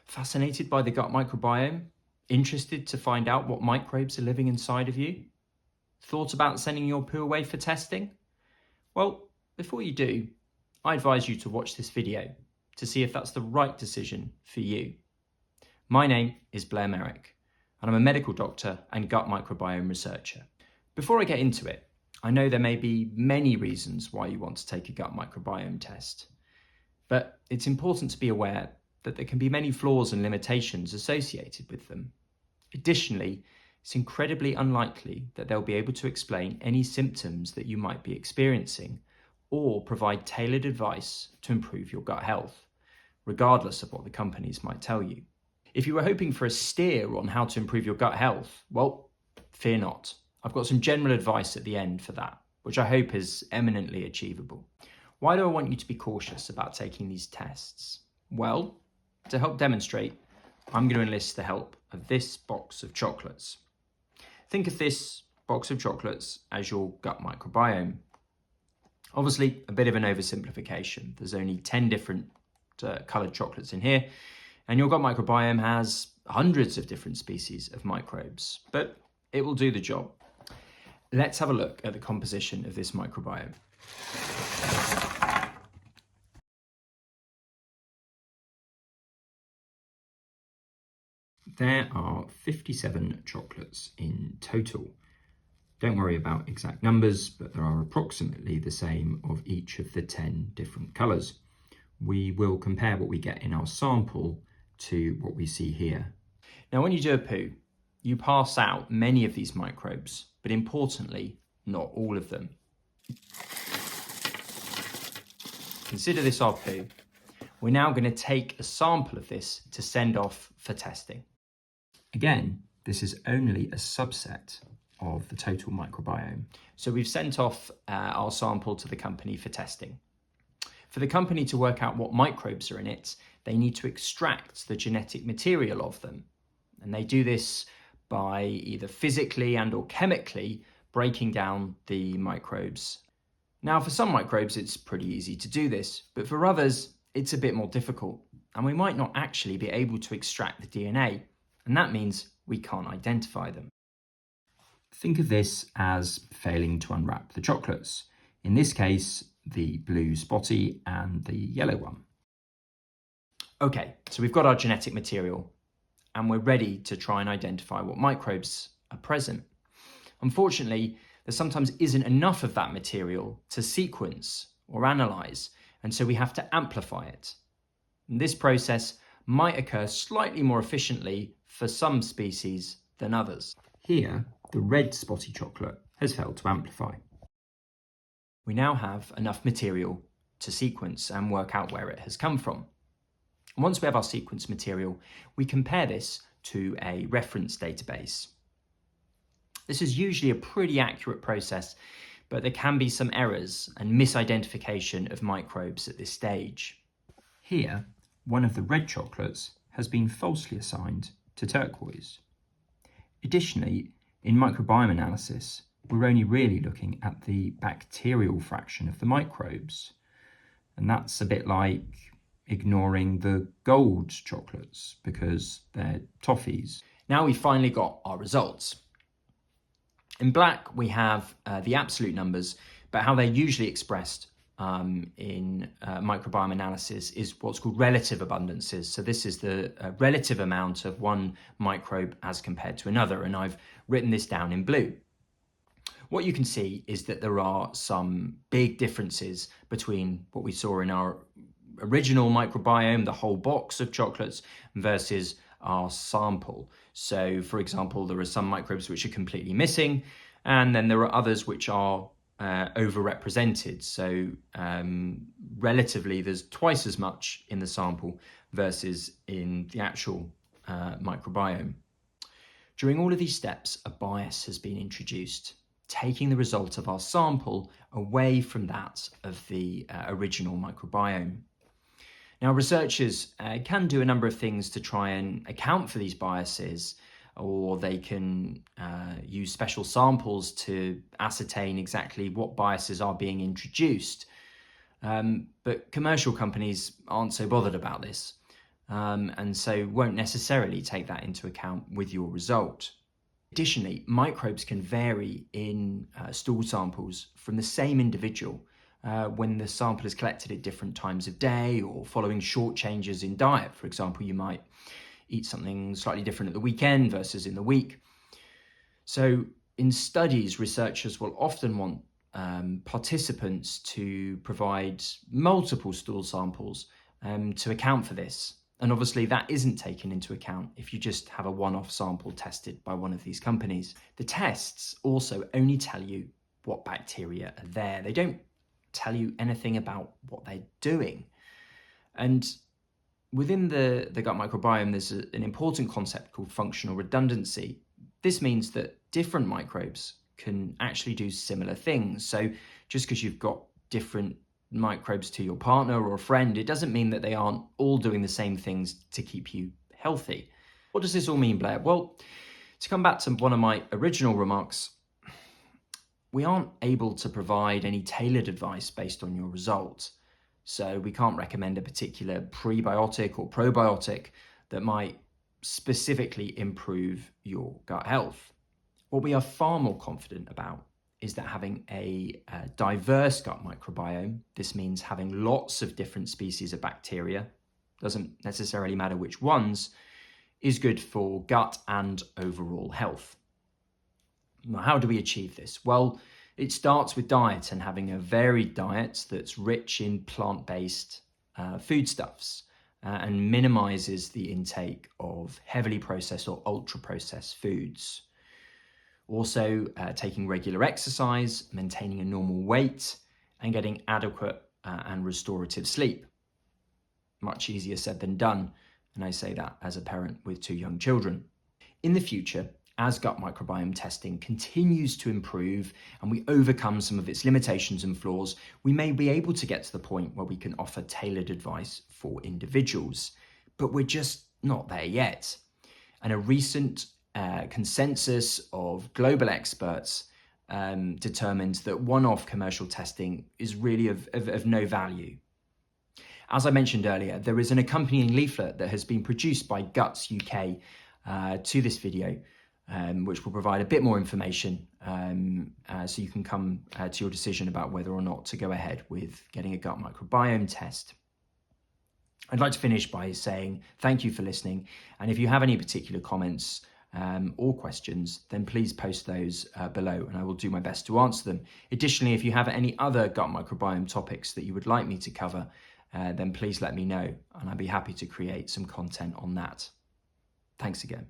Fascinated by the gut microbiome? Interested to find out what microbes are living inside of you? Thought about sending your poo away for testing? Well, before you do, I advise you to watch this video to see if that's the right decision for you. My name is Blair Merrick, and I'm a medical doctor and gut microbiome researcher. Before I get into it, I know there may be many reasons why you want to take a gut microbiome test, but it's important to be aware that there can be many flaws and limitations associated with them. Additionally, it's incredibly unlikely that they'll be able to explain any symptoms that you might be experiencing or provide tailored advice to improve your gut health, regardless of what the companies might tell you. If you were hoping for a steer on how to improve your gut health, well, fear not. I've got some general advice at the end for that, which I hope is eminently achievable. Why do I want you to be cautious about taking these tests? Well, to help demonstrate, I'm going to enlist the help of this box of chocolates. Think of this box of chocolates as your gut microbiome. Obviously, a bit of an oversimplification. There's only 10 different coloured chocolates in here, and your gut microbiome has hundreds of different species of microbes, but it will do the job. Let's have a look at the composition of this microbiome. There are 57 chocolates in total. Don't worry about exact numbers, but there are approximately the same of each of the 10 different colours. We will compare what we get in our sample to what we see here. Now, when you do a poo, you pass out many of these microbes, but importantly, not all of them. Consider this our poo. We're now going to take a sample of this to send off for testing. Again, this is only a subset of the total microbiome. So we've sent off our sample to the company for testing. For the company to work out what microbes are in it, they need to extract the genetic material of them. And they do this by either physically and or chemically breaking down the microbes. Now, for some microbes, it's pretty easy to do this, but for others, it's a bit more difficult. And we might not actually be able to extract the DNA. And that means we can't identify them. Think of this as failing to unwrap the chocolates. In this case, the blue spotty and the yellow one. Okay, so we've got our genetic material and we're ready to try and identify what microbes are present. Unfortunately, there sometimes isn't enough of that material to sequence or analyze, and so we have to amplify it. And this process might occur slightly more efficiently for some species than others. Here, the red spotty chocolate has failed to amplify. We now have enough material to sequence and work out where it has come from. And once we have our sequence material, we compare this to a reference database. This is usually a pretty accurate process, but there can be some errors and misidentification of microbes at this stage. Here, one of the red chocolates has been falsely assigned to turquoise. Additionally, in microbiome analysis, we're only really looking at the bacterial fraction of the microbes. And that's a bit like ignoring the gold chocolates because they're toffees. Now we've finally got our results. In black, we have the absolute numbers, but how they're usually expressed in microbiome analysis is what's called relative abundances. So this is the relative amount of one microbe as compared to another, and I've written this down in blue. What you can see is that there are some big differences between what we saw in our original microbiome, the whole box of chocolates, versus our sample. So, for example, there are some microbes which are completely missing, and then there are others which are overrepresented. So relatively, there's twice as much in the sample versus in the actual microbiome. During all of these steps, a bias has been introduced, taking the result of our sample away from that of the original microbiome. Now, researchers can do a number of things to try and account for these biases, or they can use special samples to ascertain exactly what biases are being introduced. But commercial companies aren't so bothered about this. and so won't necessarily take that into account with your result. Additionally, microbes can vary in stool samples from the same individual when the sample is collected at different times of day or following short changes in diet. For example, you might eat something slightly different at the weekend versus in the week. So in studies, researchers will often want participants to provide multiple stool samples to account for this. And obviously that isn't taken into account if you just have a one-off sample tested by one of these companies. The tests also only tell you what bacteria are there. They don't tell you anything about what they're doing. And within the gut microbiome, there's an important concept called functional redundancy. This means that different microbes can actually do similar things. So just because you've got different microbes to your partner or a friend, it doesn't mean that they aren't all doing the same things to keep you healthy. What does this all mean, Blair? Well, to come back to one of my original remarks, we aren't able to provide any tailored advice based on your results. So we can't recommend a particular prebiotic or probiotic that might specifically improve your gut health. What we are far more confident about is that having a diverse gut microbiome, this means having lots of different species of bacteria, doesn't necessarily matter which ones, is good for gut and overall health. Now, how do we achieve this? Well, it starts with diet and having a varied diet that's rich in plant-based foodstuffs and minimizes the intake of heavily processed or ultra-processed foods. Also, taking regular exercise, maintaining a normal weight, and getting adequate and restorative sleep. Much easier said than done, and I say that as a parent with 2 young children. In the future, as gut microbiome testing continues to improve and we overcome some of its limitations and flaws, we may be able to get to the point where we can offer tailored advice for individuals, but we're just not there yet. And a recent consensus of global experts determined that one-off commercial testing is really of no value. As I mentioned earlier, there is an accompanying leaflet that has been produced by Guts UK to this video, which will provide a bit more information so you can come to your decision about whether or not to go ahead with getting a gut microbiome test. I'd like to finish by saying thank you for listening, and if you have any particular comments or questions, then please post those below and I will do my best to answer them. Additionally, if you have any other gut microbiome topics that you would like me to cover, then please let me know and I'd be happy to create some content on that. Thanks again.